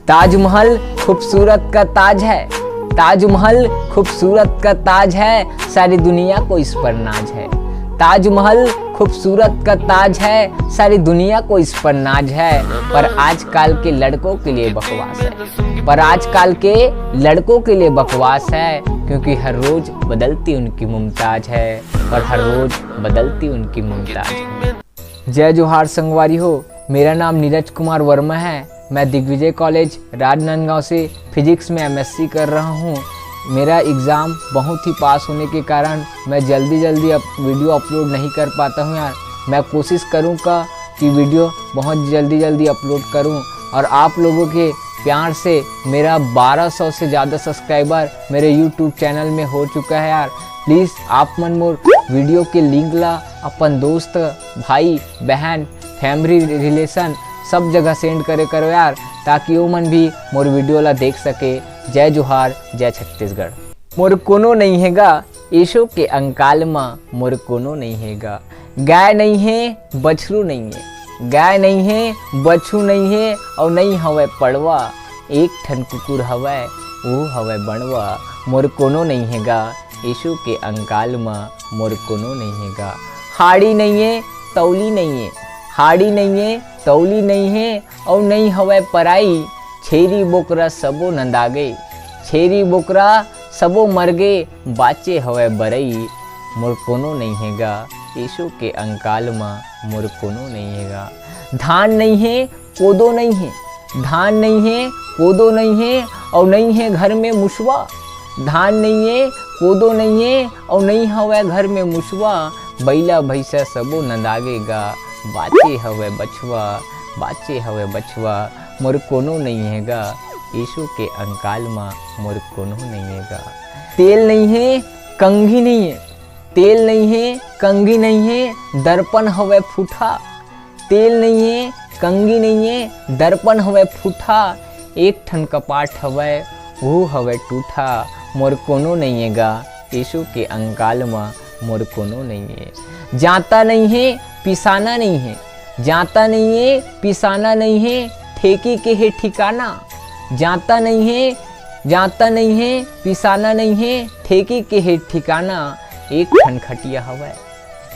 ताजमहल खूबसूरत का ताज है, ताजमहल खूबसूरत का ताज है, सारी दुनिया को इस पर नाज है। ताजमहल खूबसूरत का ताज है, सारी दुनिया को इस पर नाज है। पर आजकल के लड़कों के लिए बकवास है, पर आजकल के लड़कों के लिए बकवास है, क्योंकि हर रोज बदलती उनकी मुमताज है, और हर रोज बदलती उनकी मुमताज है। जय जोहार संगवारी हो, मेरा नाम नीरज कुमार वर्मा है। मैं दिग्विजय कॉलेज राजनांदगांव से फिजिक्स में एमएससी कर रहा हूँ। मेरा एग्ज़ाम बहुत ही पास होने के कारण मैं जल्दी वीडियो अपलोड नहीं कर पाता हूँ यार। मैं कोशिश करूँगा कि वीडियो बहुत जल्दी अपलोड करूँ, और आप लोगों के प्यार से मेरा 1200 से ज़्यादा सब्सक्राइबर मेरे यूट्यूब चैनल में हो चुका है यार। प्लीज़ आप मन मोर वीडियो के लिंक ला अपन दोस्त, भाई, बहन, फैमिली रिलेशन सब जगह सेंड करे करो यार, ताकि वो मन भी मोर वीडियो ला देख सके। जय जोहार, जय छत्तीसगढ़। मोर कोनो नहीं हैगा ईशो के अंकाल माँ, मोर कोनो नहीं हैगा। गाय नहीं है बछरू नहीं है, गाय नहीं है बछरू नहीं है, और नहीं हवे पड़वा। एक ठन कुकुर हवे वो हवे बनवा, मोर कोनो नहीं हैगा ईशो के अंकाल माँ, मोर कोनो नहीं हैगा। हाड़ी नहीं है तौली नहीं है, हाड़ी नहीं है तौली नहीं है, और नहीं हवे पराई। छेरी बोकरा सबो नंदागे, छेरी बोकरा सबो मर गे, बाचे हवे बरई। मोर कोनो नहीं हैगा ईशो के अंकाल माँ, मोर कोनो नहीं हैगा। धान नहीं है कोदो नहीं है, धान नहीं है कोदो नहीं है, और नहीं है घर में मुसवा। धान नहीं है कोदो नहीं है, और नहीं हवे घर में मुसवा। बैला भैंसा सबो नंदागेगा, बाचे हवे बछवा, बाचे हवे बछवा। मोर कोनो नहीं हैगा ईशो के अंकाल माँ, मोर कोनो नहीं हैगा। तेल नहीं है कंघी नहीं है, तेल नहीं है कंघी नहीं है, दर्पण हवे फूठा। तेल नहीं है कंघी नहीं है, दर्पण हवे फूठा। एक ठन कपाट हवे वो हवे टूठा। मोर कोनो नहीं हैगा ईशो के अंकाल माँ, मोर कोनो नहीं है। जाता नहीं है पिसाना नहीं है, जाता नहीं है पिसाना नहीं है, ठेकी के है ठिकाना। जाता नहीं है, जाता नहीं है पिसाना नहीं है, ठेकी के है ठिकाना। एक ठन खटिया हवा,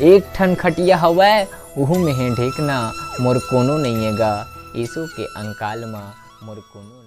एक ठन खटिया हवा, उहू में है ढेकना। मोर कोनो नहीं हैगा ईशो के अंकाल माँ, मोर कोनो